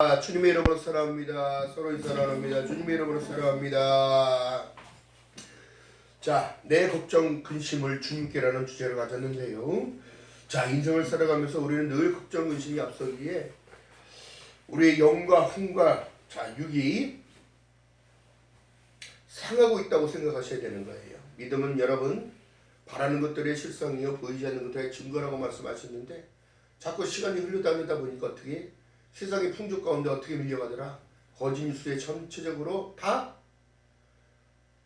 주님의 이름으로 사랑합니다. 서로 사랑합니다. 주님의 이름으로 사랑합니다. 자, 내 걱정 근심을 주님께라는 주제를 가졌는데요. 자, 인생을 살아가면서 우리는 늘 걱정 근심이 앞서기에 우리의 영과 혼과 육이 상하고 있다고 생각하셔야 되는 거예요. 믿음은 여러분 바라는 것들의 실상이요 보이지 않는 것들의 증거라고 말씀하셨는데 자꾸 시간이 흘러다니다 보니까 어떻게 세상의 풍조 가운데 어떻게 밀려가더라. 거짓 뉴스에 전체적으로 다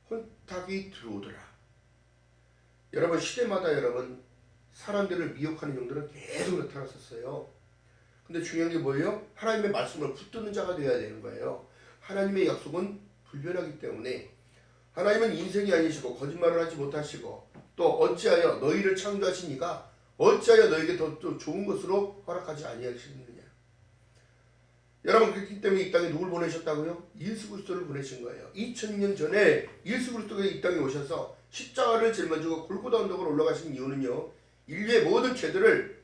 혼탁이 들어오더라. 여러분 시대마다 여러분 사람들을 미혹하는 용도는 계속 나타났었어요. 근데 중요한 게 뭐예요? 하나님의 말씀을 붙드는 자가 되어야 되는 거예요. 하나님의 약속은 불변하기 때문에 하나님은 인생이 아니시고 거짓말을 하지 못하시고 또 어찌하여 너희를 창조하신 이가 어찌하여 너에게 더 좋은 것으로 허락하지 아니하시느냐. 여러분 그렇기 때문에 이 땅에 누굴 보내셨다고요? 예수 그리스도를 보내신 거예요. 2000년 전에 예수 그리스도가 이 땅에 오셔서 십자가를 짊어지고 골고다 언덕으로 올라가신 이유는요. 인류의 모든 죄들을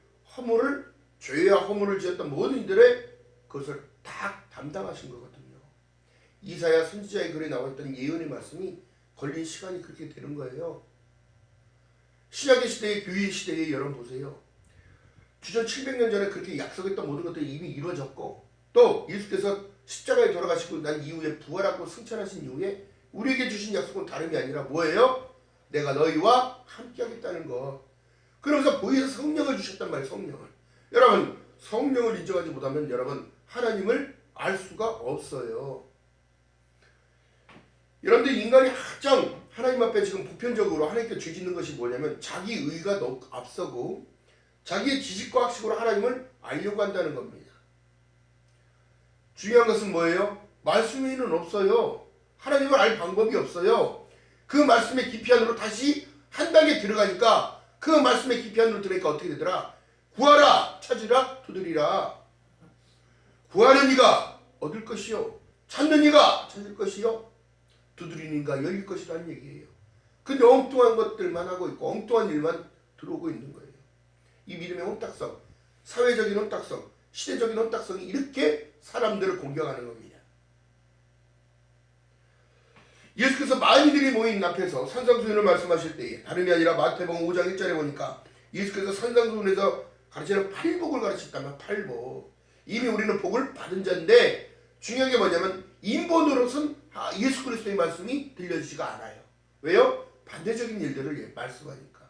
죄와 허물을 지었던 모든 이들의 그것을 다 담당하신 거거든요. 이사야 선지자의 글에 나왔던 예언의 말씀이 걸린 시간이 그렇게 되는 거예요. 신약의 시대의 교회 시대에 여러분 보세요. 주전 700년 전에 그렇게 약속했던 모든 것들이 이미 이루어졌고 또 예수께서 십자가에 돌아가시고 난 이후에 부활하고 승천하신 이후에 우리에게 주신 약속은 다름이 아니라 뭐예요? 내가 너희와 함께 하겠다는 것. 그러면서 보이서 성령을 주셨단 말이에요. 성령을. 여러분 성령을 인정하지 못하면 여러분 하나님을 알 수가 없어요. 여러분들 인간이 가장 하나님 앞에 지금 보편적으로 하나님께 죄짓는 것이 뭐냐면 자기 의가 너무 앞서고 자기의 지식과 학식으로 하나님을 알려고 한다는 겁니다. 중요한 것은 뭐예요? 말씀 위에는 없어요. 하나님을 알 방법이 없어요. 그 말씀의 깊이 안으로 다시 한 단계 들어가니까 그 말씀의 깊이 안으로 들어가니까 어떻게 되더라? 구하라 찾으라 두드리라. 구하는 이가 얻을 것이요 찾는 이가 찾을 것이요 두드리는 이가 열릴 것이라는 얘기예요. 근데 엉뚱한 것들만 하고 있고 엉뚱한 일만 들어오고 있는 거예요. 이 믿음의 혼탁성, 사회적인 혼탁성, 시대적인 혼탁성이 이렇게 사람들을 공격하는 겁니다. 예수께서 많이들이 모인 앞에서 산상수훈을 말씀하실 때에 다름이 아니라 마태복음 5장 1절에 보니까 예수께서 산상수훈에서 가르치는 팔복을 가르쳤다면 팔복. 이미 우리는 복을 받은 자인데 중요한 게 뭐냐면 인본으로서는 예수 그리스도의 말씀이 들려지지가 않아요. 왜요? 반대적인 일들을 말씀하니까.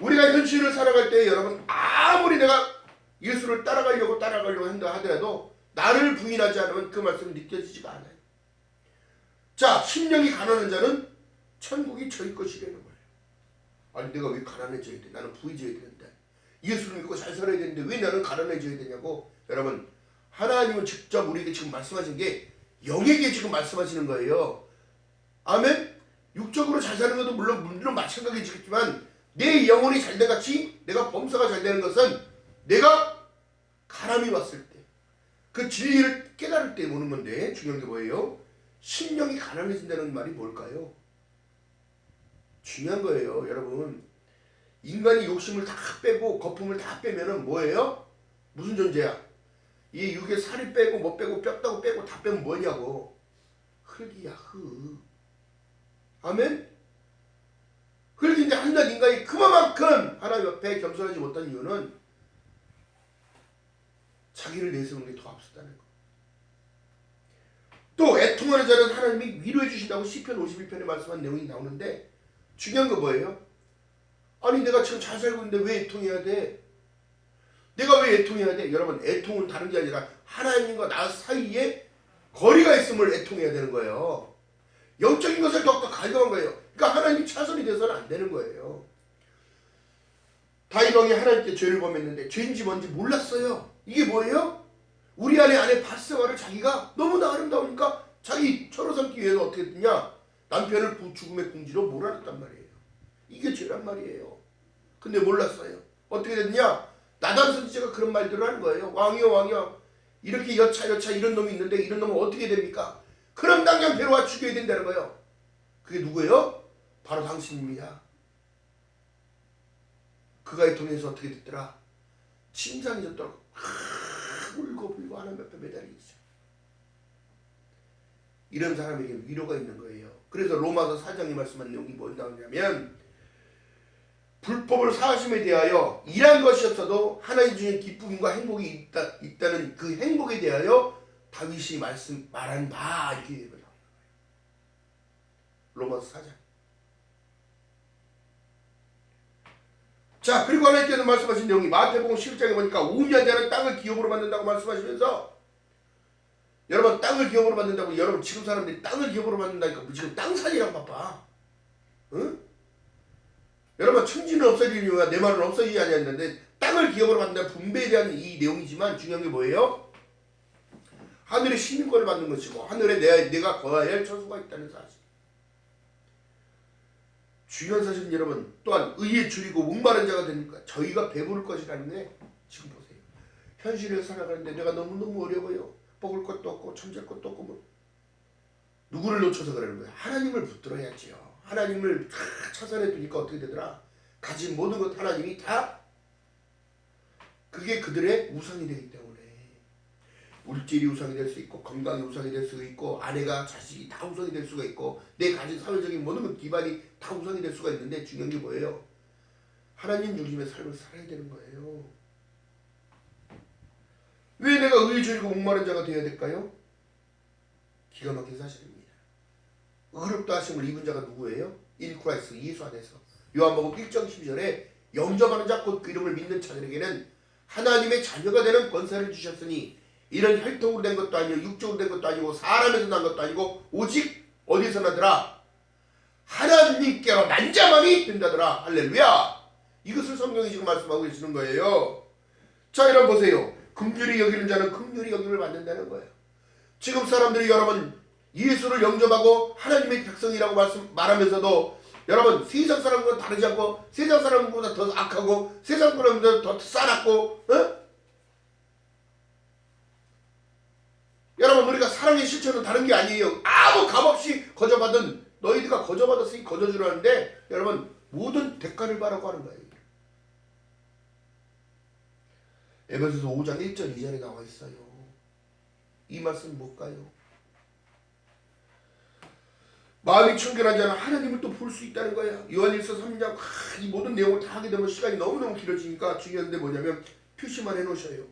우리가 현실을 살아갈 때 여러분 아무리 내가 예수를 따라가려고 한다 하더라도 나를 부인하지 않으면 그 말씀이 느껴지지가 않아요. 자, 심령이 가난한 자는 천국이 저희 것이라는 거예요. 아니 내가 왜 가난해져야 돼? 나는 부유해져야 되는데 예수를 믿고 잘 살아야 되는데 왜 나는 가난해져야 되냐고. 여러분 하나님은 직접 우리에게 지금 말씀하신 게 영에게 지금 말씀하시는 거예요. 아멘? 육적으로 잘 사는 것도 물론 마찬가지겠지만 내 영혼이 잘된 같이 내가 범사가 잘 되는 것은 내가 가람이 왔을 때 그 진리를 깨달을 때 보는 건데 중요한 게 뭐예요? 심령이 가난해진다는 말이 뭘까요? 중요한 거예요. 여러분 인간이 욕심을 다 빼고 거품을 다 빼면은 뭐예요? 무슨 존재야? 이 육에 살이 빼고 뭐 빼고 뼈다고 빼고 다 빼면 뭐냐고. 흙이야 흙. 아멘? 흙인데 한낱 인간이 그만큼 하나님 앞에 겸손하지 못한 이유는 자기를 내세우는 게 더 앞섰다는 거. 또 애통하는 자는 하나님이 위로해 주신다고 시편 51편에 말씀한 내용이 나오는데 중요한 거 뭐예요? 아니 내가 지금 잘 살고 있는데 왜 애통해야 돼? 내가 왜 애통해야 돼? 여러분 애통은 다른 게 아니라 하나님과 나 사이에 거리가 있음을 애통해야 되는 거예요. 영적인 것을 더욱더 갈망한 거예요. 그러니까 하나님이 차선이 돼서는 안 되는 거예요. 다윗 왕이 하나님께 죄를 범했는데 죄인지 뭔지 몰랐어요. 이게 뭐예요? 우리 아내 바세바를 자기가 너무나 아름다우니까 자기 처로 삼기 위해서 어떻게 했냐? 남편을 죽음의 궁지로 몰아냈단 말이에요. 이게 죄란 말이에요. 근데 몰랐어요. 어떻게 됐냐? 나단 선지자가 그런 말들을 하는 거예요. 왕이여 이렇게 여차 이런 놈이 있는데 이런 놈은 어떻게 됩니까? 그럼 당장 데려와 죽여야 된다는 거예요. 그게 누구예요? 바로 당신입니다. 그가 통해서 어떻게 됐더라? 침상이 졌더라고. 울고 불고 또 하나님 앞에 매달리고 있어요. 이런 사람에게 위로가 있는 거예요. 그래서 로마서 4장에 말씀한 내용이 뭐 나오냐면 불법을 사하심에 대하여 일한 것이 없어도 하나님 중에 기쁨과 행복이 있다는 그 행복에 대하여 다윗이 말한 바 이렇게 나오는 거예요. 로마서 4장. 자, 그리고 하나님께서 말씀하신 내용이 마태복음 11장에 보니까 온유한 땅을 기업으로 만든다고 말씀하시면서 여러분 땅을 기업으로 만든다고 여러분 지금 사람들이 땅을 기업으로 만든다니까 지금 땅 살이랑 바빠. 응? 여러분 천지는 없어질 이유가 내 말은 없어지지 않았는데 땅을 기업으로 만든다는 분배에 대한 이 내용이지만 중요한 게 뭐예요? 하늘의 시민권을 받는 것이고 하늘에 내가 거해야 할 처소가 있다는 사실. 중요한 사실은 여러분 또한 의에 줄이고 목마른 자가 되니까 저희가 배부를 것이라는 게 지금 보세요. 현실에 살아가는데 내가 너무너무 어려워요. 먹을 것도 없고 잠잘 것도 없고 뭐. 누구를 놓쳐서 그러는 거예요? 하나님을 붙들어야지요. 하나님을 다 차선에 두니까 어떻게 되더라? 가진 모든 것 하나님이 다 그게 그들의 우상이 되기 때문에 물질이 우상이 될 수 있고 건강이 우상이 될 수가 있고 아내가 자식이 다 우상이 될 수가 있고 내 가진 사회적인 모든 것 기반이 다 우상이 될 수가 있는데 중요한 게 뭐예요? 하나님 중심의 삶을 살아야 되는 거예요. 왜 내가 의에 줄이고 목마른 자가 되어야 될까요? 기가 막힌 사실입니다. 의롭다 하심을 입은 자가 누구예요? 인 크라이스트 예수 안에서. 요한복음 1장 12절에 영접하는 자 곧 그 이름을 믿는 자들에게는 하나님의 자녀가 되는 권세를 주셨으니 이런 혈통으로 된 것도 아니고 육적으로 된 것도 아니고 사람에서 난 것도 아니고 오직 어디서 나더라? 하나님께로 난 자만이 된다더라. 할렐루야. 이것을 성경이 지금 말씀하고 계시는 거예요. 자, 여러분 보세요. 긍휼히 여기는 자는 긍휼히 여김을 받는다는 거예요. 지금 사람들이 여러분 예수를 영접하고 하나님의 백성이라고 말하면서도 여러분 세상 사람과 다르지 않고 세상 사람보다 더 악하고 세상 사람보다 더 싸납고 여러분 우리가 사랑의 실천은 다른 게 아니에요. 아무 값없이 거저받은 너희들과 거저받았으니 거저주라는데 여러분 모든 대가를 바라고 하는 거예요. 에베소서 5장 1절 2절에 나와 있어요. 이 말씀 뭘까요? 마음이 청결한 자는 하나님을 또 볼 수 있다는 거야. 요한일서 3장 이 모든 내용을 다 하게 되면 시간이 너무너무 길어지니까 중요한 게 뭐냐면 표시만 해놓으셔요.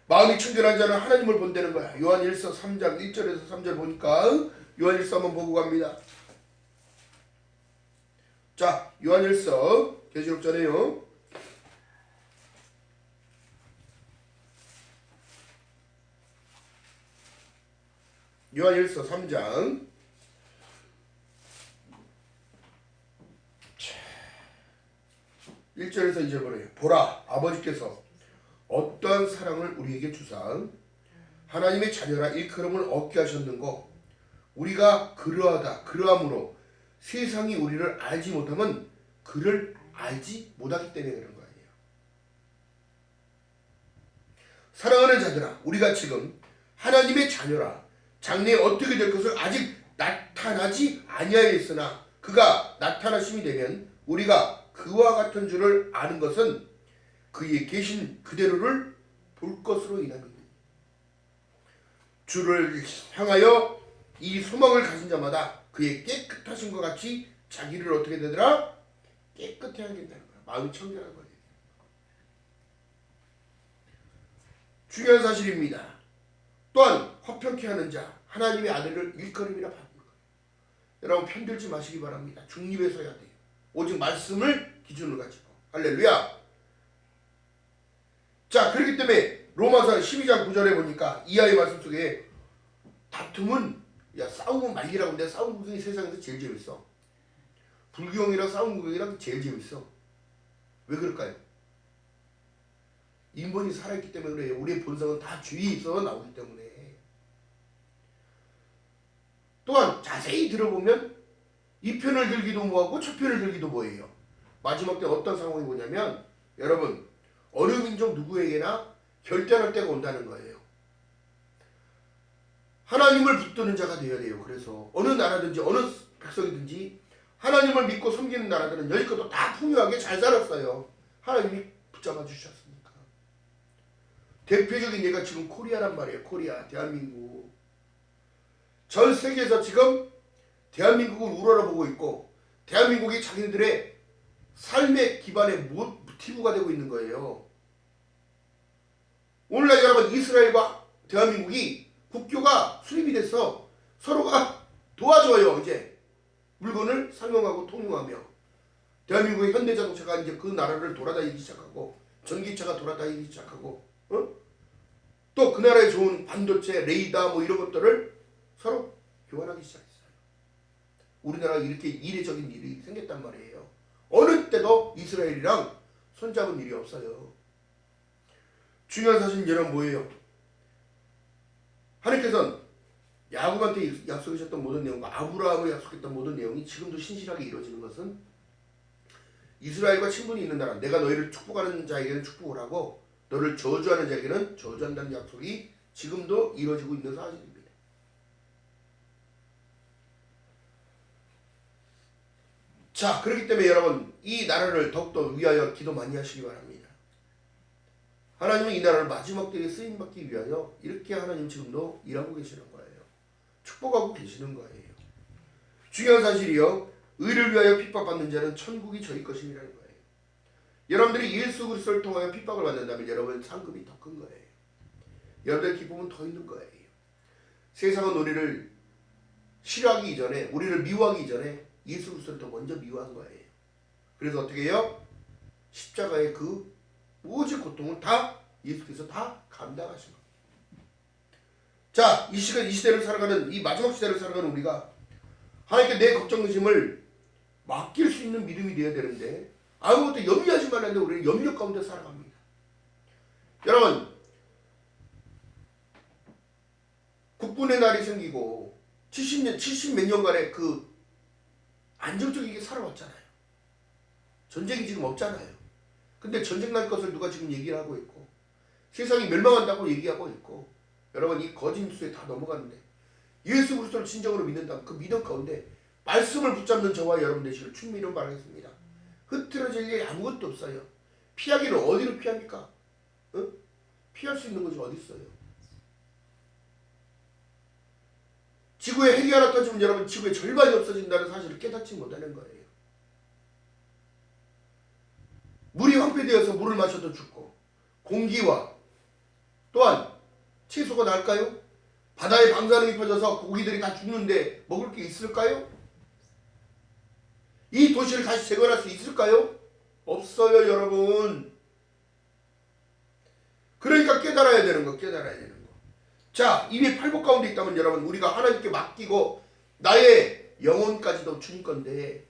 마음이 청결한 자는 하나님을 본다는 거야. 요한일서 3장 1절에서 3절 보니까 요한일서 한번 보고 갑니다. 자, 요한일서 계시록 전에요. 요한일서 3장 1절에서 2절 보래요. 보라, 아버지께서 어떠한 사랑을 우리에게 주사 하나님의 자녀라 일컬음을 얻게 하셨는고 우리가 그러함으로 세상이 우리를 알지 못하면 그를 알지 못하기 때문에 그런 거 아니에요. 사랑하는 자들아, 우리가 지금 하나님의 자녀라 장래에 어떻게 될 것을 아직 나타나지 아니하였으나 그가 나타나심이 되면 우리가 그와 같은 줄을 아는 것은 그의 계신 그대로를 볼 것으로 인함이니 주를 향하여 이 소망을 가진 자마다 그의 깨끗하신 것 같이 자기를 어떻게 되더라? 깨끗해 하게 된다는 거야. 마음이 청결한 거예요. 중요한 사실입니다. 또한 화평케 하는 자 하나님의 아들을 일컬음이라 받는 거예요. 여러분 편들지 마시기 바랍니다. 중립에 서야 돼요. 오직 말씀을 기준으로 가지고. 할렐루야. 자, 그렇기 때문에 로마서 12장 9절에 보니까 이하의 말씀 속에 다툼은 싸우면 말기라고 하는데 싸움 구경이 세상에서 제일 재밌어. 불경이랑 싸움 구경이랑 제일 재밌어. 왜 그럴까요? 인본이 살아있기 때문에 그래요. 우리의 본성은 다 주위에 있어 나오기 때문에. 또한 자세히 들어보면 이 편을 들기도 뭐하고 저 편을 들기도 뭐예요. 마지막 때 어떤 상황이 뭐냐면 여러분 어느 민족 누구에게나 결단할 때가 온다는 거예요. 하나님을 붙드는 자가 되어야 돼요. 그래서 어느 나라든지 어느 백성이든지 하나님을 믿고 섬기는 나라들은 여지껏도 다 풍요하게 잘 살았어요. 하나님이 붙잡아 주셨으니까. 대표적인 예가 지금 코리아란 말이에요. 코리아, 대한민국. 전 세계에서 지금 대한민국을 우러러보고 있고 대한민국이 자기들의 삶의 기반의 모티브가 되고 있는 거예요. 오늘날 여러분 이스라엘과 대한민국이 국교가 수립이 돼서 서로가 도와줘요. 이제 물건을 상용하고 통용하며 대한민국의 현대자동차가 이제 그 나라를 돌아다니기 시작하고 전기차가 돌아다니기 시작하고 또 그 나라에 좋은 반도체, 레이더 뭐 이런 것들을 서로 교환하기 시작했어요. 우리나라가 이렇게 이례적인 일이 생겼단 말이에요. 어느 때도 이스라엘이랑 손잡은 일이 없어요. 중요한 사실은 여러분 뭐예요? 하나님께서는 야곱한테 약속하셨던 모든 내용과 아브라함을 약속했던 모든 내용이 지금도 신실하게 이루어지는 것은 이스라엘과 친분이 있는 나라, 내가 너희를 축복하는 자에게는 축복을 하고 너를 저주하는 자에게는 저주한다는 약속이 지금도 이루어지고 있는 사실입니다. 자, 그렇기 때문에 여러분 이 나라를 더욱더 위하여 기도 많이 하시기 바랍니다. 하나님은 이 나라를 마지막 때에 쓰임받기 위하여 이렇게 하나님 지금도 일하고 계시는 거예요. 축복하고 계시는 거예요. 중요한 사실이요. 의를 위하여 핍박받는 자는 천국이 저희 것임이라는 거예요. 여러분들이 예수 그리스도를 통하여 핍박을 받는다면 여러분 상급이 더 큰 거예요. 여러분들의 기쁨은 더 있는 거예요. 세상은 우리를 싫어하기 이전에 우리를 미워하기 이전에 예수 그리스도를 더 먼저 미워한 거예요. 그래서 어떻게 해요? 십자가의 그 모든 고통을 다 예수께서 다 감당하신 겁니다. 자, 이 시대를 살아가는 이 마지막 시대를 살아가는 우리가 하나님께 내 걱정 의심을 맡길 수 있는 믿음이 되어야 되는데 아무것도 염려하지 말라는데 우리는 염려 가운데 살아갑니다. 여러분 국군의 날이 생기고 70몇 년간의 그 안정적이게 살아왔잖아요. 전쟁이 지금 없잖아요. 근데 전쟁 날 것을 누가 지금 얘기를 하고 있고 세상이 멸망한다고 얘기하고 있고 여러분 이 거짓 뉴스에 다 넘어가는데 예수 그리스도를 진정으로 믿는다면 그 믿음 가운데 말씀을 붙잡는 저와 여러분 되시기를 충미로 바라겠습니다. 흐트러질 일이 아무것도 없어요. 피하기는 어디로 피합니까? 피할 수 있는 것이 어디 있어요? 지구에 핵이 하나 터지면 여러분 지구의 절반이 없어진다는 사실을 깨닫지 못하는 거예요. 물이 황폐되어서 물을 마셔도 죽고 공기와 또한 채소가 날까요? 바다에 방사능이 퍼져서 고기들이 다 죽는데 먹을 게 있을까요? 이 도시를 다시 재건할 수 있을까요? 없어요, 여러분. 그러니까 깨달아야 되는 거, 깨달아야 되는 거. 자, 이미 팔복 가운데 있다면 여러분 우리가 하나님께 맡기고 나의 영혼까지도 주님 건데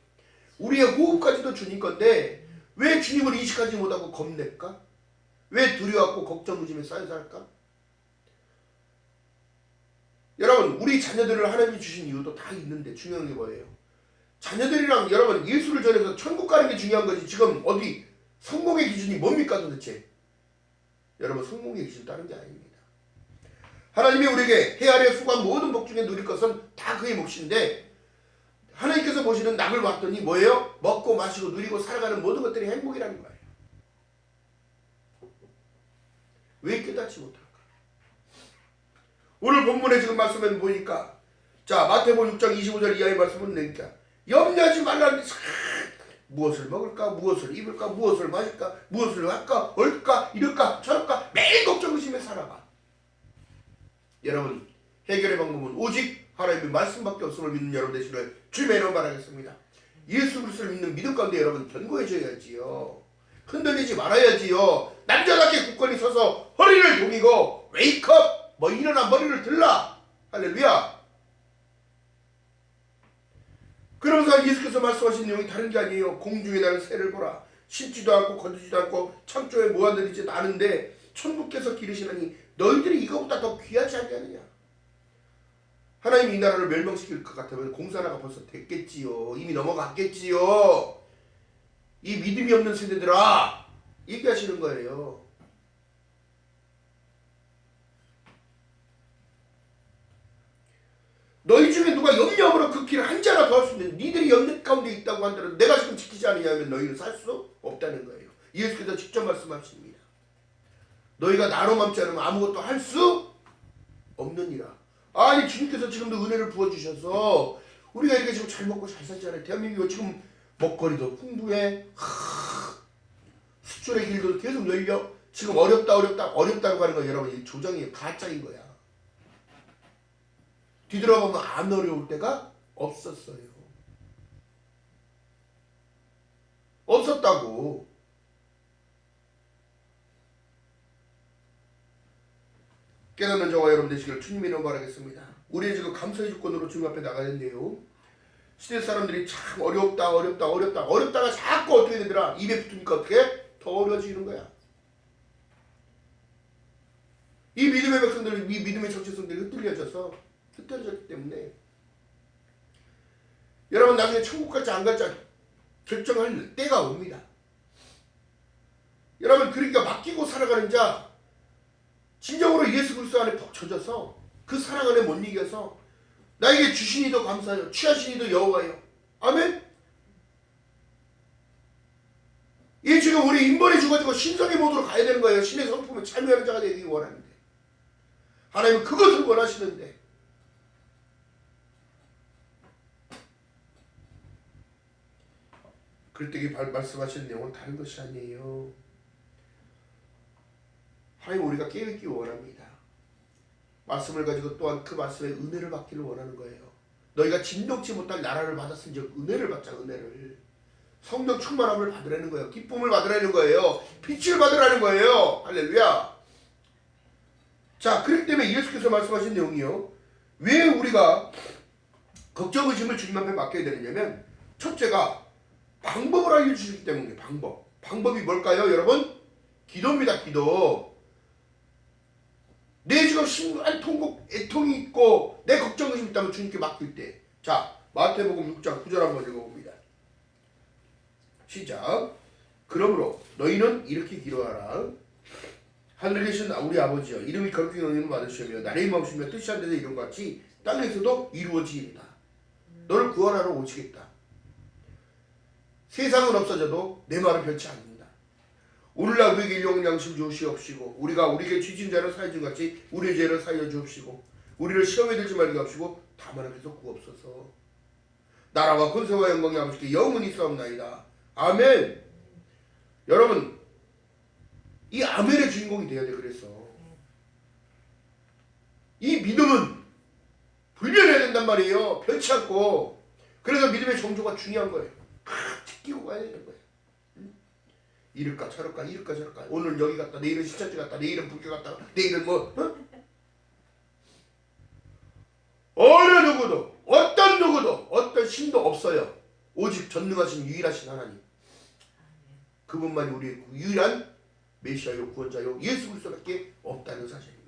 우리의 호흡까지도 주님 건데 왜 주님을 인식하지 못하고 겁낼까? 왜 두려워하고 걱정 의심에 쌓여서 할까? 여러분 우리 자녀들을 하나님이 주신 이유도 다 있는데 중요한 게 뭐예요? 자녀들이랑 여러분 예수를 전해서 천국 가는 게 중요한 거지 지금 어디 성공의 기준이 뭡니까 도대체? 여러분 성공의 기준 다른 게 아닙니다. 하나님이 우리에게 해 아래 수고한 모든 복 중에 누릴 것은 다 그의 몫인데 하나님께서 보시는 낙을 봤더니 뭐예요? 먹고 마시고 누리고 살아가는 모든 것들이 행복이라는 거예요. 왜 깨닫지 못할까? 오늘 본문에 지금 말씀을 보니까 자 마태복음 6장 25절 이하의 말씀은 내니까 염려하지 말라는데 무엇을 먹을까 무엇을 입을까 무엇을 마실까 무엇을 할까 얼까 이럴까 저럴까 매일 걱정 의심에 살아가. 여러분 해결의 방법은 오직 하나님의 말씀밖에 없음을 믿는 여러분 되시기를 주님의 이름 바라겠습니다. 예수 그리스도를 믿는 믿음 가운데 여러분 견고해져야지요. 흔들리지 말아야지요. 남자답게 굳건히 서서 허리를 동이고 웨이크업 뭐 일어나 머리를 들라 할렐루야. 그러면서 예수께서 말씀하신 내용이 다른 게 아니에요. 공중에 나는 새를 보라. 심지도 않고 거두지도 않고 창조에 모아들이지도 않은데 천국께서 기르시나니 너희들이 이거보다 더 귀하지 않느냐. 하나님이 이 나라를 멸망시킬 것 같으면 공사나가 벌써 됐겠지요. 이미 넘어갔겠지요. 이 믿음이 없는 세대들아 얘기하시는 거예요. 너희 중에 누가 염려함으로 그 길을 한 자나 더 할 수 있는 니들이 염려 가운데 있다고 한다면 내가 지금 지키지 않느냐면 너희는 살 수 없다는 거예요. 예수께서 직접 말씀하십니다. 너희가 나로 맘지 않으면 아무것도 할 수 없느니라. 아니 주님께서 지금도 은혜를 부어주셔서 우리가 이렇게 지금 잘 먹고 잘 살잖아요. 대한민국이 지금 먹거리도 풍부해. 수출의 길도 계속 열려. 지금 어렵다고 하는 거 여러분 이 조정이 가짜인 거야. 뒤돌아보면 안 어려울 때가 없었어요. 없었다고. 깨닫는 저와 여러분 되시기를 주님의 이름으로 바라겠습니다. 우리의 지금 감사의 주권으로 주님 앞에 나가야 되는데요. 시대 사람들이 참 어렵다가 자꾸 어떻게 되더라. 입에 붙으니까 어떻게? 더 어려워지는 거야. 이 믿음의 백성들, 이 믿음의 정체성들이 흩어졌기 때문에 여러분 나중에 천국 갈지 안 갈지 결정할 때가 옵니다. 여러분 그러니까 맡기고 살아가는 자 진정으로 예수 그리스도 안에 푹 젖어서 그 사랑 안에 못 이겨서 나에게 주시니 더 감사해요. 취하시니 더 여호와요. 아멘. 이 지금 우리 인본이 죽어지고 신성의 모드로 가야 되는 거예요. 신의 성품에 참여하는 자가 되기 원하는데 하나님은 그것을 원하시는데 그럴 때 말씀하시는 내용은 다른 것이 아니에요. 하나님 우리가 깨닫기 원합니다. 말씀을 가지고 또한 그 말씀의 은혜를 받기를 원하는 거예요. 너희가 진동치 못할 나라를 받았으니 즉 은혜를 받자. 은혜를 성령 충만함을 받으라는 거예요. 기쁨을 받으라는 거예요. 빛을 받으라는 거예요. 할렐루야. 자 그렇기 때문에 예수께서 말씀하신 내용이요. 왜 우리가 걱정 의심을 주님 앞에 맡겨야 되느냐면 첫째가 방법을 알려주시기 때문에 방법이 뭘까요 여러분? 기도입니다. 기도. 내 지금 심한 통곡 애통이 있고 내 걱정 의심이 있다면 주님께 맡길 때 자 마태복음 6장 9절 한번 읽어봅니다. 시작. 그러므로 너희는 이렇게 기도하라. 하늘에 계신 우리 아버지여 이름이 거룩히 여김을 받으시며 나라의 마음이시며 뜻이 한 데서 이룬 것 같이 땅에서도 이루어지리이다. 너를 구원하러 오시겠다. 세상은 없어져도 내 말은 변치 않는다. 오늘날 우리에게 일용할 양식을 주시옵시고 우리가 우리에게 죄진 자를 사하여 준 같이 우리의 죄를 사하여 주옵시고 우리를 시험에 들지 말게 하옵시고 다만 앞에서 구옵소서. 나라와 권세와 영광이 아버지께 영원히 있사옵나이다. 아멘. 여러분 이 아멘의 주인공이 돼야 돼. 그래서 이 믿음은 불변해야 된단 말이에요. 변치 않고. 그래서 믿음의 정조가 중요한 거예요. 지키고 가야 되는 거예요. 이럴까 저럴까 오늘 여기 갔다 내일은 시천지 갔다 내일은 불교 갔다 내일은 뭐 어느 누구도 어떤 누구도 어떤 신도 없어요. 오직 전능하신 유일하신 하나님 그분만이 우리의 유일한 메시아요 구원자요 예수 그리스도밖에 없다는 사실입니다.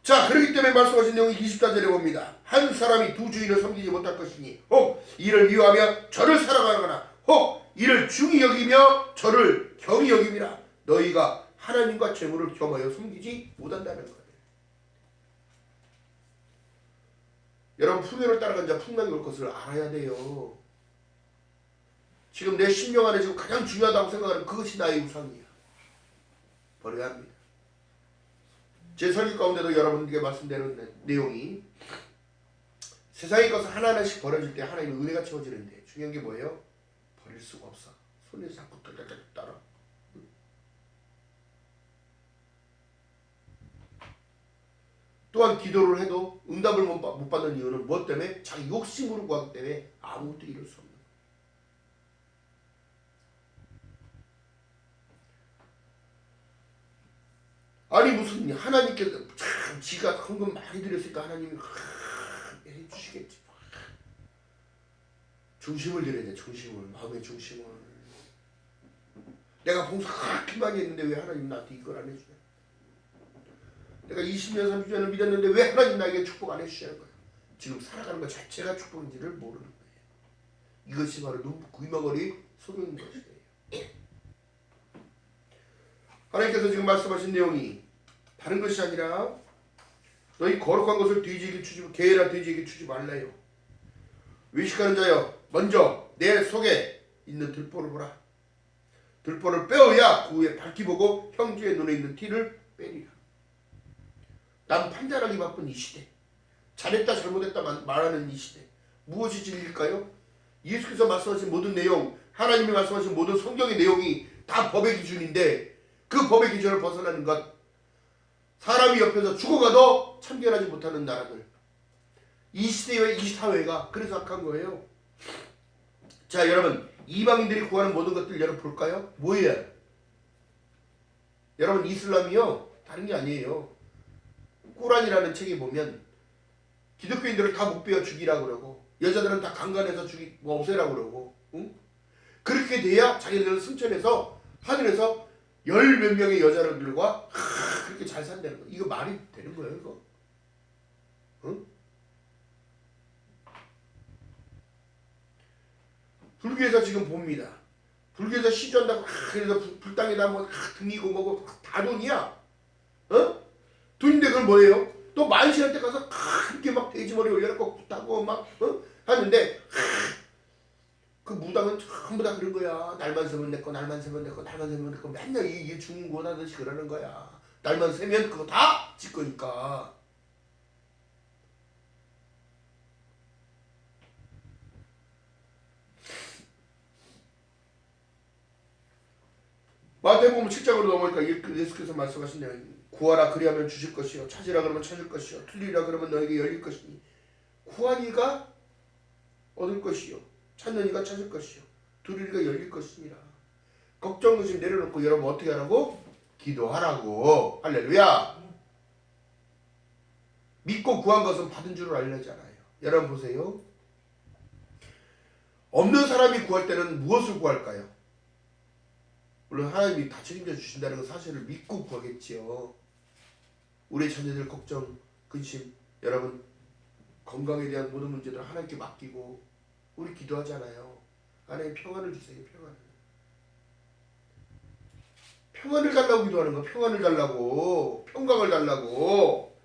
자 그렇기 때문에 말씀하신 내용이 24절에 봅니다. 한 사람이 두 주인을 섬기지 못할 것이니 혹 이를 미워하며 저를 사랑하거나 혹 이를 중히 여기며 저를 경히 여김이라. 너희가 하나님과 재물을 겸하여 섬기지 못한다는 거예요. 여러분 풍요를 따라간 자 풍랑이 올 것을 알아야 돼요. 지금 내 심령 안에 지금 가장 중요하다고 생각하는 그것이 나의 우상이야. 버려야 합니다. 제 설교 가운데도 여러분에게 말씀드리는 내용이 세상의 것을 하나하나씩 버려질 때 하나님의 은혜가 채워지는데 중요한 게 뭐예요? 버릴 수가 없어. 손에 자꾸 덜덜덜 따라. 또한 기도를 해도 응답을 못 받는 이유는 무엇 때문에? 자기 욕심으로 구하기 때문에 아무것도 이룰 수 없는 거예요. 아니 무슨 하나님께서 참 지가 헌금 많이 드렸으니까 하나님이 해주시겠지. 중심을 드려야 돼. 중심을. 마음의 중심을. 내가 봉사 그렇게 많이 했는데 왜 하나님 나한테 이걸 안 해주냐. 내가 20년 30년을 믿었는데 왜 하나님 나에게 축복 안 해주시는 거야. 지금 살아가는 것 자체가 축복인지를 모르는 거예요. 이것이 바로 귀머거리 속이는 것이에요. 하나님께서 지금 말씀하신 내용이 다른 것이 아니라 너희 거룩한 것을 돼지에게 주지 개나 돼지에게 주지 말라요. 외식하는 자여 먼저 내 속에 있는 들보를 보라. 들보를 빼어야 그 후에 밝히 보고 형제의 눈에 있는 티를 빼리라. 남 판단하기 바쁜 이 시대, 잘했다 잘못했다 말하는 이 시대, 무엇이 진리일까요? 예수께서 말씀하신 모든 내용, 하나님이 말씀하신 모든 성경의 내용이 다 법의 기준인데 그 법의 기준을 벗어나는 것, 사람이 옆에서 죽어가도 참견하지 못하는 나라들, 이 시대와 이 사회가 그래서 악한 거예요. 자, 여러분, 이방인들이 구하는 모든 것들 여러분 볼까요? 뭐예요? 여러분, 이슬람이요 다른 게 아니에요. 꾸란이라는 책에 보면 기독교인들을 다 못 베어 죽이라고 그러고 여자들은 다 강간해서 죽이고 없애라고 그러고, 응? 그렇게 돼야 자기들은 승천해서 하늘에서 열 몇 명의 여자들과 그렇게 잘 산다는 거. 이거 말이 되는 거예요, 이거? 응? 불교에서 지금 봅니다. 불교에서 시주한다고 그래서 불당에다 뭐 등이고 뭐고 다 돈이야. 어? 돈인데 그건 뭐예요? 또 만시할 때 가서 그렇게 막 돼지머리 올려놓고 굿하고 막 하는데 그 무당은 전부 다 그런 거야. 날만 세면 내 거, 날만 세면 내 거, 날만 세면 내 거. 맨날 이게 중군하듯이 그러는 거야. 날만 세면 그거 다 지 거니까. 마태복음 7장으로 넘어가니까 예수께서 말씀하신 내용, 구하라 그리하면 주실 것이요, 찾으라 그러면 찾을 것이요, 틀리라 그러면 너에게 열릴 것이니, 구한 이가 얻을 것이요, 찾는 이가 찾을 것이요, 들을 이가 열릴 것이니라. 걱정 의심 내려놓고 여러분 어떻게 하라고? 기도하라고. 할렐루야. 믿고 구한 것은 받은 줄을 알려잖아요. 여러분 보세요. 없는 사람이 구할 때는 무엇을 구할까요? 물론 하나님이 다 책임져 주신다는 그 사실을 믿고 구하겠지요. 우리 자녀들 걱정, 근심, 여러분 건강에 대한 모든 문제들 하나님께 맡기고 우리 기도하잖아요. 하나님 평안을 주세요. 평안을 달라고 기도하는 거. 평안을 달라고, 평강을 달라고.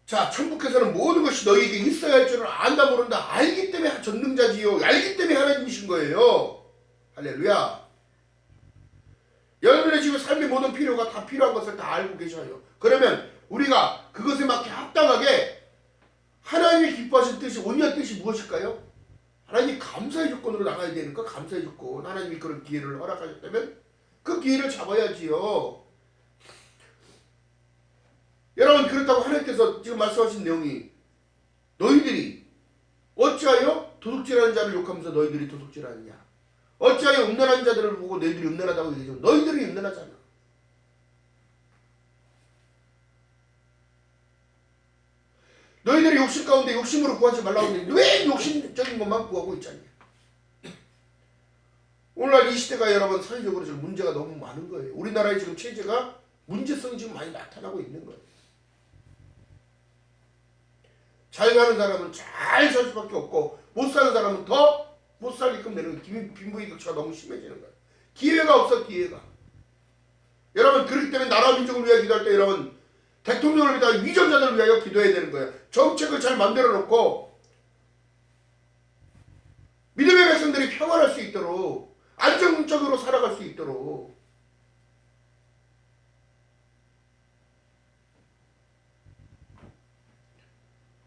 자, 천국에서는 모든 것이 너희에게 있어야 할 줄을 안다 모른다. 알기 때문에 전능자지요. 알기 때문에 하나님이신 거예요. 할렐루야. 여러분의 지금 삶의 모든 필요가 다 필요한 것을 다 알고 계셔요. 그러면 우리가 그것에 맞게 합당하게 하나님이 기뻐하신 뜻이, 온유한 뜻이 무엇일까요? 하나님 감사의 조건으로 나가야 되니까 감사의 조건. 하나님이 그런 기회를 허락하셨다면 그 기회를 잡아야지요. 여러분, 그렇다고 하나님께서 지금 말씀하신 내용이 너희들이 어찌하여 도둑질하는 자를 욕하면서 너희들이 도둑질하느냐, 어찌하여 음란한 자들을 보고 너희들이 음란하다고 얘기하지만 너희들이 음란하잖아. 너희들이 욕심 가운데 욕심으로 구하지 말라고 하는데 왜 욕심적인 것만 구하고 있잖냐. 오늘날 이 시대가 여러분 사회적으로 지금 문제가 너무 많은 거예요. 우리나라의 지금 체제가 문제성이 지금 많이 나타나고 있는 거예요. 잘 사는 사람은 잘 살 수밖에 없고 못 사는 사람은 더 못 살게끔 되는 거예요. 빈부격차가 너무 심해지는 거예요. 기회가 없어, 기회가. 여러분, 그렇기 때문에 나라 민족을 위해 기도할 때 여러분 대통령을 위하여, 위정자들을 위하여 기도해야 되는 거예요. 정책을 잘 만들어 놓고 믿음의 백성들이 평안할 수 있도록, 안정적으로 살아갈 수 있도록.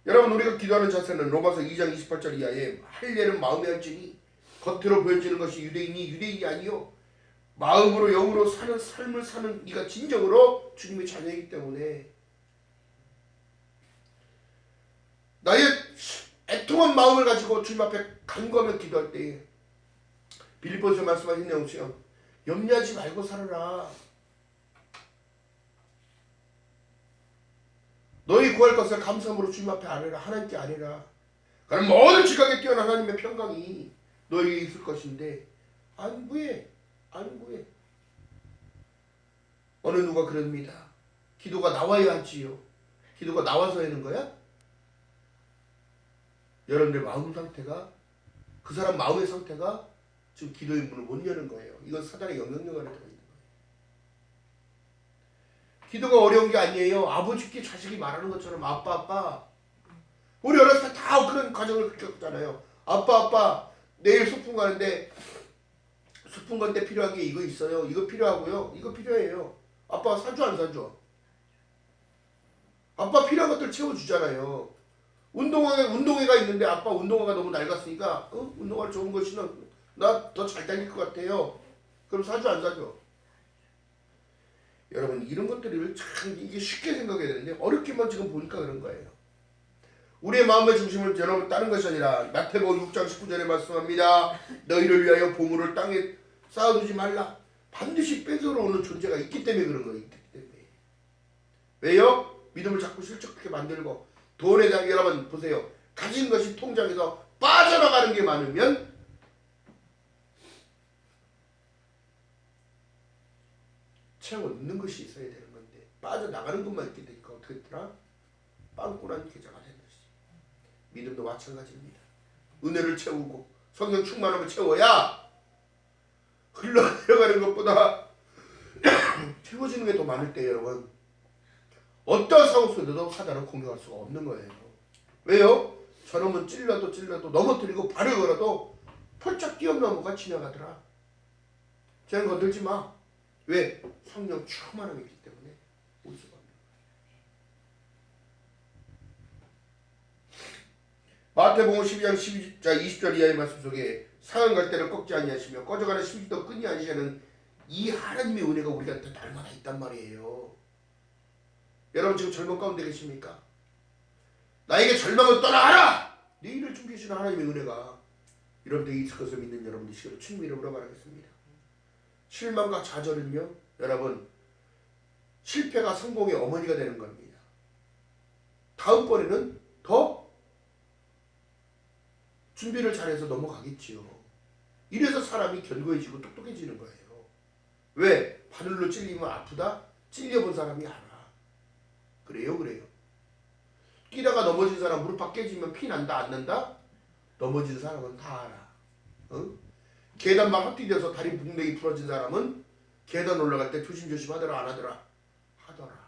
여러분, 우리가 기도하는 자세는 로마서 2장 28절 이하에 할례는 마음에 할지니 겉으로 보여지는 것이 유대인이 아니요 마음으로 영으로 사는 삶을 사는 이가 진정으로 주님의 자녀이기 때문에 나의 애통한 마음을 가지고 주님 앞에 간구하며 기도할 때에 빌립보서 말씀하신 내용처럼 염려하지 말고 살아라. 너희 구할 것을 감사함으로 주님 앞에 아뢰라. 하나님께 아뢰라. 그럼 모든 지각에 뛰어난 하나님의 평강이 너희에게 있을 것인데 안 구해. 어느 누가 그럽니다. 기도가 나와야 하지요. 기도가 나와서 하는 거야? 여러분들 마음 상태가, 그 사람 마음의 상태가 지금 기도의 문을 못 여는 거예요. 이건 사단의 영향력 안에 들어있는 거예요. 기도가 어려운 게 아니에요. 아버지께 자식이 말하는 것처럼 아빠 우리 어렸을 때 다 그런 과정을 겪었잖아요. 아빠 내일 소풍 가는데 소풍 갈 때 필요한 게 이거 있어요. 이거 필요하고요. 이거 필요해요. 아빠 사줘 안 사줘? 아빠 필요한 것들 채워주잖아요. 운동회가 있는데 아빠 운동화가 너무 낡았으니까 운동화 좋은 거 신어. 나 더 잘 달릴 것 같아요. 그럼 사줘 안 사줘? 여러분 이런 것들을 참 이게 쉽게 생각해야 되는데 어렵게만 지금 보니까 그런 거예요. 우리의 마음의 중심을 여러분 다른 것이 아니라 마태복음 6장 19절에 말씀합니다. 너희를 위하여 보물을 땅에 쌓아두지 말라. 반드시 뺏어오는 존재가 있기 때문에 그런 거예요. 있기 때문에. 왜요? 믿음을 자꾸 실족하게 만들고 돈에 대한 여러분 보세요. 가진 것이 통장에서 빠져나가는 게 많으면 채워 넣는 것이 있어야 되는 건데 빠져나가는 것만 있게 되니까 어떻게 했더라? 빵꾸난 계좌가 되는 것이지. 믿음도 마찬가지입니다. 은혜를 채우고 성령 충만함을 채워야 흘러내려가는 것보다 채워지는 게 더 많을 때 여러분 어떤 상황 속에서도 사단을 공격할 수가 없는 거예요. 왜요? 저놈은 찔러도 넘어뜨리고 발을 걸어도 펄쩍 뛰어넘어가 지나가더라. 쟤는 건들지 마. 왜? 성령 충만함이 있기 때문에 올 수가 없는 거예요. 마태복음 12장 20절 이하의 말씀 속에 상한 갈대를 꺾지 아니하시며 꺼져가는 심지도 끈이 아니시는 이 하나님의 은혜가 우리한테 날마다 있단 말이에요. 여러분 지금 절망 가운데 계십니까? 나에게 절망을 떠나가라! 내일을 준비해주는 하나님의 은혜가 여러분들이 있을 것을 믿는 여러분들 시간을 충분히 이름으로 말하겠습니다. 실망과 좌절은요 여러분 실패가 성공의 어머니가 되는 겁니다. 다음번에는 더 준비를 잘해서 넘어가겠지요. 이래서 사람이 견고해지고 똑똑해지는 거예요. 왜? 바늘로 찔리면 아프다? 찔려본 사람이 알아. 그래요. 뛰다가 넘어진 사람 무릎 깨지면 피 난다 안 난다? 넘어진 사람은 다 알아. 계단 막 헛디뎌서 다리 붕대기 부러진 사람은 계단 올라갈 때 조심조심 하더라 안 하더라? 하더라.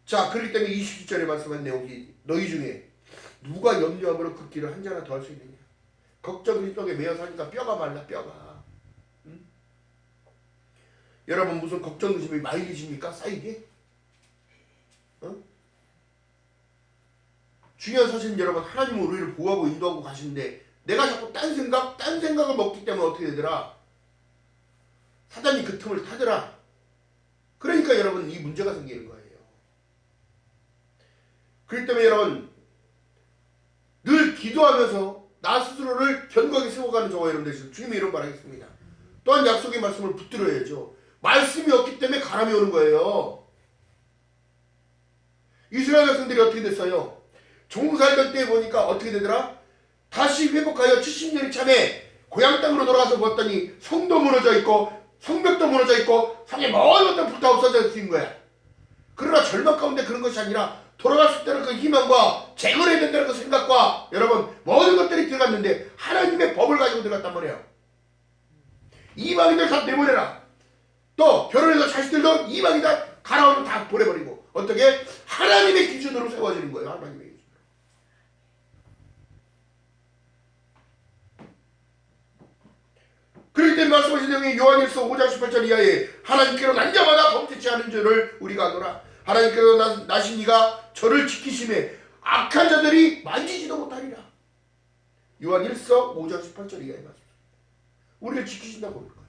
자 그렇기 때문에 27절에 말씀한 내용이 너희 중에 누가 염려함으로 그 길을 한 자나 더 할 수 있느냐. 걱정이 속에 매여 사니까 뼈가 말라 뼈가. 여러분 무슨 걱정 의심이 많이 계십니까? 쌓이게? 중요한 사실은 여러분 하나님은 우리를 보호하고 인도하고 가시는데 내가 자꾸 딴 생각을 먹기 때문에 어떻게 되더라? 사단이 그 틈을 타더라. 그러니까 여러분 이 문제가 생기는 거예요. 그렇기 때문에 여러분 늘 기도하면서 나 스스로를 견고하게 세워가는 저와 여러분들 주님의 이름 바라겠습니다. 또한 약속의 말씀을 붙들어야죠. 말씀이 없기 때문에 가람이 오는 거예요. 이스라엘 백성들이 어떻게 됐어요? 종살던 때 보니까 어떻게 되더라? 다시 회복하여 70년이 참에 고향 땅으로 돌아가서 보았더니 성도 무너져 있고 성벽도 무너져 있고 성에 모든 것도 불타 없어져 있는 거야. 그러나 절망 가운데 그런 것이 아니라 돌아갔을 때는 그 희망과 재건해야 된다는 그 생각과 여러분 모든 것들이 들어갔는데 하나님의 법을 가지고 들어갔단 말이에요. 이방인들 다 내보내라. 또 결혼해서 자식들도 이방이다 가라오면 다 보내버리고 어떻게? 하나님의 기준으로 세워지는 거예요. 하나님의 기준으로. 그렇기 때문에 말씀하신 내용이 요한일서 5장 18절 이하에 하나님께로 난 자마다 범죄치 않은 줄을 우리가 아노라. 하나님께로 나신 이가 저를 지키심에 악한 자들이 만지지도 못하리라. 요한일서 5장 18절 이하의 말씀. 우리를 지키신다고 그럴 거예요.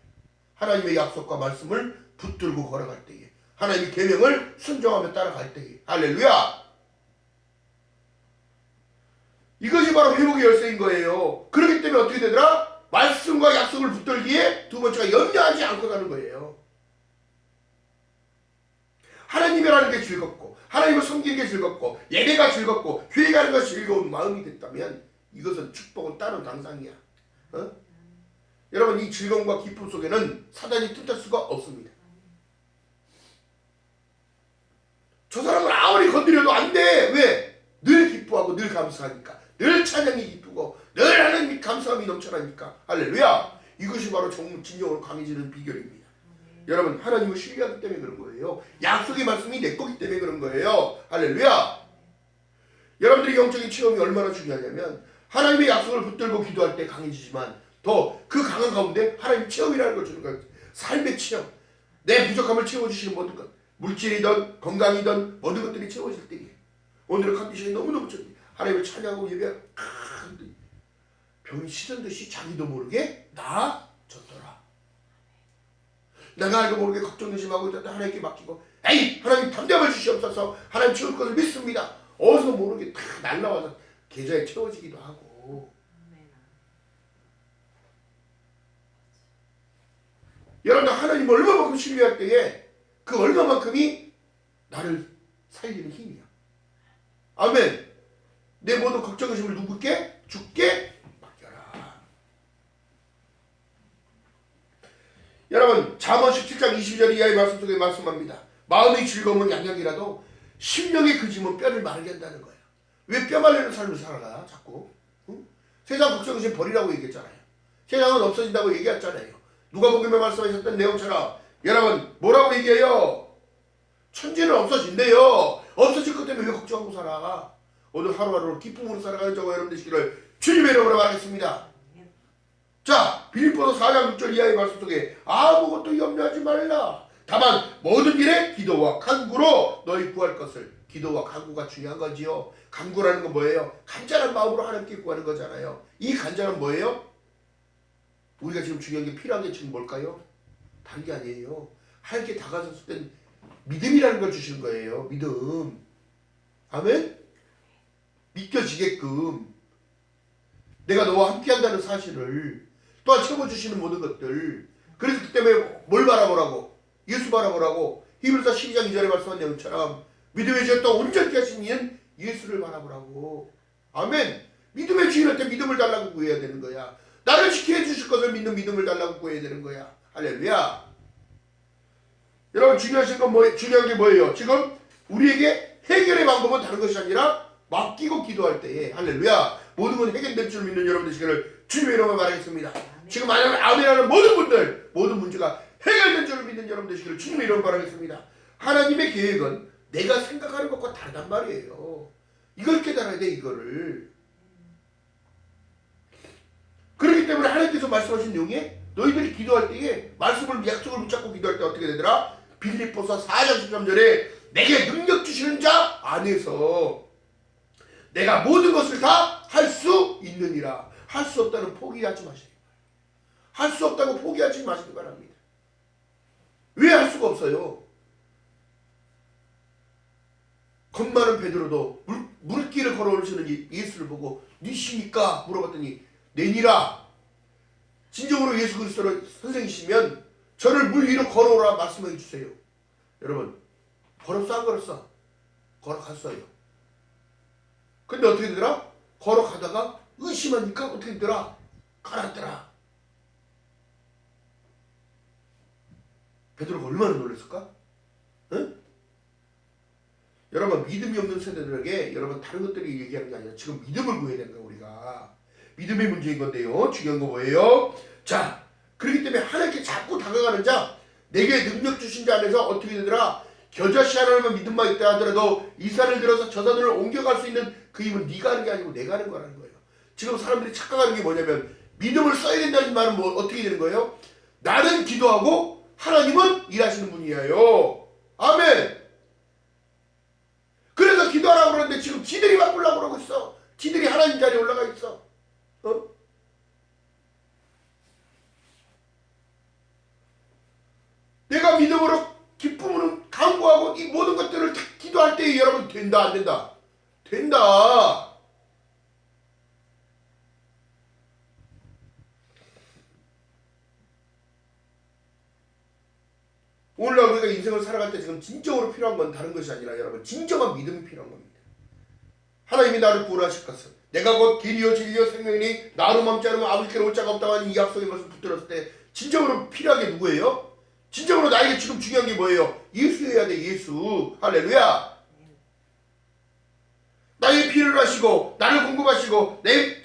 하나님의 약속과 말씀을 붙들고 걸어갈 때에 하나님의 계명을 순종하며 따라갈 때에 할렐루야. 이것이 바로 회복의 열쇠인 거예요. 그렇기 때문에 어떻게 되더라? 말씀과 약속을 붙들기에 두 번째가 염려하지 않고 사는 거예요. 하나님이라는 게 즐겁고 하나님을 섬기는 게 즐겁고 예배가 즐겁고 교회 가는 것이 즐거운 마음이 됐다면 이것은 축복은 따로 당상이야. 여러분 이 즐거움과 기쁨 속에는 사단이 틈탈 수가 없습니다. 저 사람을 아무리 건드려도 안 돼. 왜? 늘 기뻐하고 늘 감사하니까. 늘 찬양이 기쁘고 늘 하나님이 감사함이 넘쳐나니까. 할렐루야. 이것이 바로 진정으로 강해지는 비결입니다. 여러분 하나님을 신뢰하기 때문에 그런 거예요. 약속의 말씀이 내 거기 때문에 그런 거예요. 할렐루야. 여러분들의 영적인 체험이 얼마나 중요하냐면 하나님의 약속을 붙들고 기도할 때 강해지지만 더 그 강한 가운데 하나님 체험이라는 걸 주는 거예요. 삶의 체험. 내 부족함을 채워주시는 모든 것. 물질이든 건강이든 모든 것들이 채워질 때에 오늘의 컨디션이 너무너무 좋네. 하나님을 찬양하고 예배하고 병이 시전듯이 자기도 모르게 나아졌더라. 내가 알고 모르게 걱정조심하고 있다가 하나님께 맡기고 에이 하나님 담대함을 주시옵소서. 하나님 채울 것을 믿습니다. 어디서 모르게 다 날라와서 계좌에 채워지기도 하고. 여러분 하나님 얼마만큼 신뢰할 때에 그 얼마만큼이 나를 살리는 힘이야. 아멘. 내 모든 걱정의심을 누구께? 주께 맡겨라. 여러분 잠언 17장 22절 이하의 말씀 속에 말씀합니다. 마음의 즐거움은 양약이라도 심령의 그짐은 뼈를 마르게 한다는 거예요. 왜 뼈 말리는 삶을 살아가 자꾸? 응? 세상 걱정의심 버리라고 얘기했잖아요. 세상은 없어진다고 얘기했잖아요. 누가복음에 말씀하셨던 내용처럼 여러분 뭐라고 얘기해요? 천지는 없어진대요. 없어질 것 때문에 왜 걱정하고 살아? 오늘 하루하루 기쁨으로 살아가는 저와 여러분 되시기를 주님의 이름으로 말하겠습니다. 자 빌립보서 4장 6절 이하의 말씀 속에 아무것도 염려하지 말라. 다만 모든 일에 기도와 간구로 너희 구할 것을. 기도와 간구가 중요한 거지요. 간구라는 건 뭐예요? 간절한 마음으로 하나님께 구하는 거잖아요. 이 간절한 뭐예요? 우리가 지금 중요한 게 필요한 게 지금 뭘까요? 다른 게 아니에요. 하나님께 다가섰을 땐 믿음이라는 걸 주시는 거예요. 믿음. 아멘? 믿겨지게끔 내가 너와 함께한다는 사실을 또한 채워주시는 모든 것들. 그래서 그 때문에 뭘 바라보라고? 예수 바라보라고. 히브리서 12장 2절에 말씀한 내용처럼 믿음의 주였다 온전케 하신 이는 예수를 바라보라고. 아멘. 믿음의 주인한테 믿음을 달라고 구해야 되는 거야. 나를 지켜 주실 것을 믿는 믿음을 달라고 구해야 되는 거야. 할렐루야. 여러분 중요한 게 뭐예요? 지금 우리에게 해결의 방법은 다른 것이 아니라 맡기고 기도할 때에 할렐루야. 모든 건 해결될 줄 믿는 여러분 되시기를 주님의 이름으로 말하겠습니다. 지금 아멘하는 모든 분들 모든 문제가 해결된 줄 믿는 여러분 되시기를 주님의 이름으로 말하겠습니다. 하나님의 계획은 내가 생각하는 것과 다르단 말이에요. 이걸 깨달아야 돼. 이거를. 그렇기 때문에 하나님께서 말씀하신 내용에 너희들이 기도할 때에 말씀을 약속을 붙잡고 기도할 때 어떻게 되더라? 빌립보서 4장 13절에 내게 능력 주시는 자 안에서 내가 모든 것을 다 할 수 있느니라. 할 수 없다는 포기하지 마시기 바랍니다. 할 수 없다고 포기하지 마시기 바랍니다. 왜 할 수가 없어요? 겁 많은 베드로도 물길을 걸어오시는 예수를 보고 니시니까 물어봤더니 내니라. 진정으로 예수 그리스도를 선생이시면 저를 물 위로 걸어오라 말씀해 주세요. 여러분 걸었어 안 걸었어? 걸어갔어요. 근데 어떻게 되더라? 걸어가다가 의심하니까 어떻게 되더라? 가라앉더라. 베드로가 얼마나 놀랐을까? 응? 여러분 믿음이 없는 세대들에게 여러분 다른 것들이 얘기하는 게 아니라 지금 믿음을 구해야 되는 거야. 우리가 믿음의 문제인 건데요. 중요한 거 뭐예요? 자 그렇기 때문에 하나님께 자꾸 다가가는 자 내게 능력 주신 자 안에서 어떻게 되더라? 겨자씨 하나님만 믿음만 있다 하더라도 이 산을 들어서 저 산을 옮겨갈 수 있는 그 힘은 네가 하는 게 아니고 내가 하는 거라는 거예요. 지금 사람들이 착각하는 게 뭐냐면 믿음을 써야 된다는 말은 뭐 어떻게 되는 거예요? 나는 기도하고 하나님은 일하시는 분이에요. 아멘. 그래서 기도하라고 그러는데 지금 지들이 바꾸려고 그러고 있어. 지들이 하나님 자리에 올라가 있어. 내가 믿음으로 기쁨으로 간구하고 이 모든 것들을 기도할 때 여러분 된다 안 된다? 된다. 오늘날 우리가 인생을 살아갈 때 지금 진정으로 필요한 건 다른 것이 아니라 여러분 진정한 믿음이 필요한 겁니다. 하나님이 나를 구원하실 것은 내가 곧 길이요 진리요 생명이니 나로 맘지 않으면 아버지께로 올 자가 없다고 이 약속의 것을 붙들었을 때 진정으로 필요한 게 누구예요? 진정으로 나에게 지금 중요한 게 뭐예요? 예수여야 돼. 예수. 할렐루야. 나의 피를 하시고 나를 공급하시고 내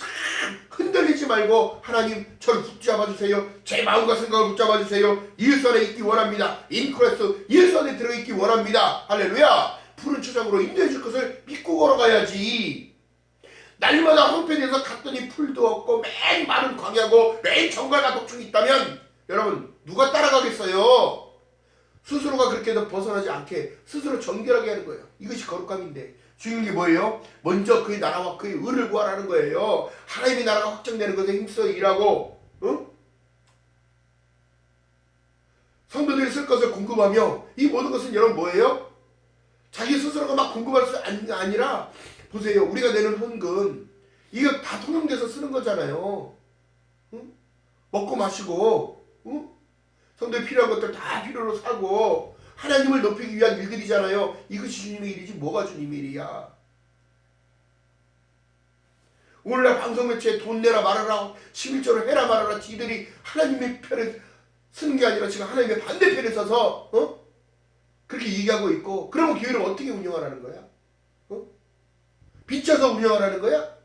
흔들리지 말고 하나님 저를 붙잡아 주세요. 제 마음과 생각을 붙잡아 주세요. 예수 안에 있기 원합니다. 인크레스 예수 안에 들어있기 원합니다. 할렐루야. 푸른 초장으로 인도해 줄 것을 믿고 걸어가야지. 날마다 황폐해서 갔더니 풀도 없고 맨 마른 광야고 맨 정갈과 독충이 있다면 여러분 누가 따라가겠어요? 스스로가 그렇게 벗어나지 않게 스스로 정결하게 하는 거예요. 이것이 거룩함인데 중요한 게 뭐예요? 먼저 그의 나라와 그의 의를 구하라는 거예요. 하나님의 나라가 확정되는 것에 힘써 일하고 성도들이 쓸 것을 궁금하며 이 모든 것은 여러분 뭐예요? 자기 스스로가 막 궁금할 수 아니라 보세요. 우리가 내는 헌금 이거 다 통용돼서 쓰는 거잖아요. 먹고 마시고 성도에 필요한 것들 다 필요로 사고 하나님을 높이기 위한 일들이잖아요. 이것이 주님의 일이지 뭐가 주님의 일이야. 오늘날 방송매체에 돈 내라 말아라 11조를 해라 말아라 지들이 하나님의 편에 쓰는 게 아니라 지금 하나님의 반대편에 서서 그렇게 얘기하고 있고 그러면 교회를 어떻게 운영하라는 거야? 빚져서 운영하라는 거야?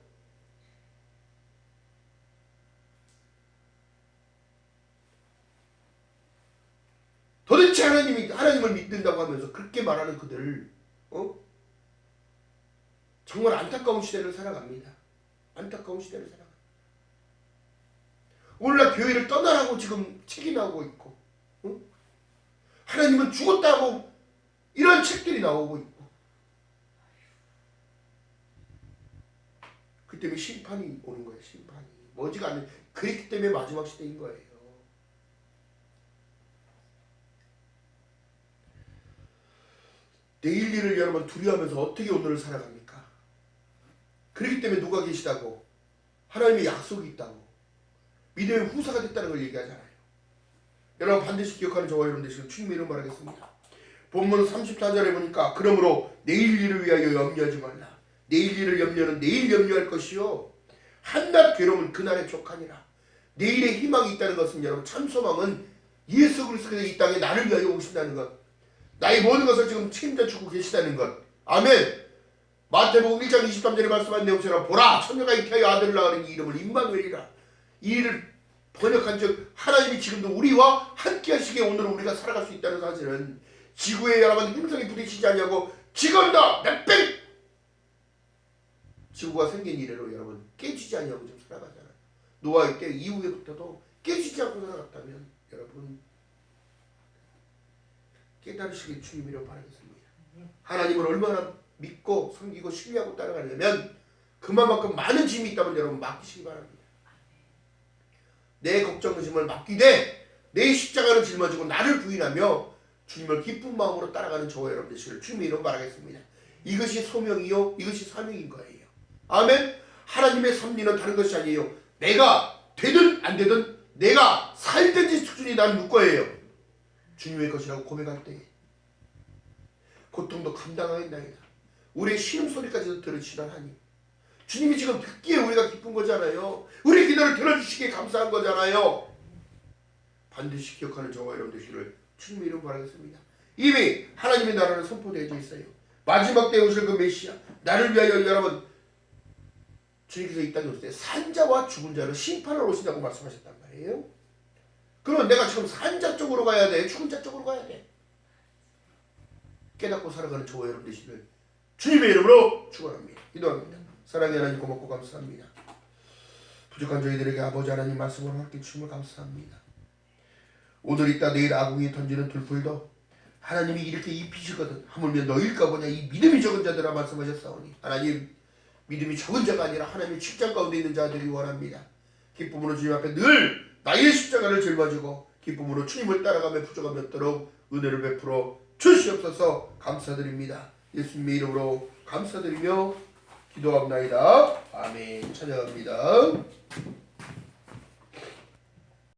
도대체 하나님을 믿는다고 하면서 그렇게 말하는 그들 정말 안타까운 시대를 살아갑니다. 안타까운 시대를 살아갑니다. 오늘날 교회를 떠나라고 지금 책이 나오고 있고 하나님은 죽었다고 이런 책들이 나오고 있고 그 때문에 심판이 오는 거예요. 심판이 머지가 않는 그렇기 때문에 마지막 시대인 거예요. 내일 일을 여러분 두려워하면서 어떻게 오늘을 살아갑니까? 그렇기 때문에 누가 계시다고 하나님의 약속이 있다고 믿음의 후사가 됐다는 걸 얘기하잖아요. 여러분 반드시 기억하는 저와 여러분들 지금 주님의 이름 말하겠습니다. 본문 34절에 보니까 그러므로 내일 일을 위하여 염려하지 말라. 내일 일을 염려는 내일 염려할 것이요 한낱 괴로움은 그날의 족하니라. 내일의 희망이 있다는 것은 여러분 참 소망은 예수 그리스도께서 이 땅에 나를 위하여 오신다는 것, 나의 모든 것을 지금 책임져 주고 계시다는 것. 아멘. 마태복음 1장 23절에 말씀한 내용처럼 보라 처녀가 잉태하여 아들을 낳으니 이름을 임마누엘이라. 이 일을 번역한 즉 하나님이 지금도 우리와 함께 하시기에 오늘 우리가 살아갈 수 있다는 사실은 지구에 여러분 행성이 부딪히지 아니하고 지금도 몇백 지구가 생긴 이래로 여러분 깨지지 아니하고 좀 살아가잖아요. 노아의 때 이후에부터도 깨지지 않고 살아갔다면 여러분 깨달으시길 주님이라고 바라겠습니다. 하나님을 얼마나 믿고 섬기고 신뢰하고 따라가려면 그만큼 많은 짐이 있다면 여러분 맡기시기 바랍니다. 내 걱정 의심을 맡기되 내 십자가를 짊어지고 나를 부인하며 주님을 기쁜 마음으로 따라가는 저와 여러분 되시기를 주님의 이름으로 바라겠습니다. 이것이 소명이요 이것이 사명인 거예요. 아멘. 하나님의 섭리는 다른 것이 아니에요. 내가 되든 안 되든 내가 살든지 수준이 난 누구 거예요? 주님의 것이라고 고백할 때 고통도 감당하겠나이다. 우리의 신음소리까지도 들으시던 하나님, 주님이 지금 듣기에 우리가 기쁜 거잖아요. 우리 기도를 들어주시기에 감사한 거잖아요. 반드시 기억하는 저와 여러분 되시기를 주님의 이름 바라겠습니다. 이미 하나님의 나라는 선포되어 있어요. 마지막 때에 오실 그 메시아 나를 위하여 여러분 주님께서 이 땅에 오실 때 산자와 죽은 자를 심판하러 오신다고 말씀하셨단 말이에요. 그러면 내가 지금 산자 쪽으로 가야 돼? 죽은 자 쪽으로 가야 돼? 깨닫고 살아가는 저와 여러분 되시기를 주님의 이름으로 축원합니다. 기도합니다. 사랑의 하나님 고맙고 감사합니다. 부족한 저희들에게 아버지 하나님 말씀을 함께 주심을 감사합니다. 오늘 있다 내일 아궁이 던지는 들풀도 하나님이 이렇게 입히시거든 하물며 너일까 보냐 이 믿음이 적은 자들아 말씀하셨사오니 하나님 믿음이 적은 자가 아니라 하나님의 십자가 가운데 있는 자들이 원합니다. 기쁨으로 주님 앞에 늘 나의 십자가를 짊어지고 기쁨으로 주님을 따라가며 부족함이 없도록 은혜를 베풀어 주시옵소서. 감사드립니다. 예수님의 이름으로 감사드리며 기도합나이다. 아멘. 찬양합니다.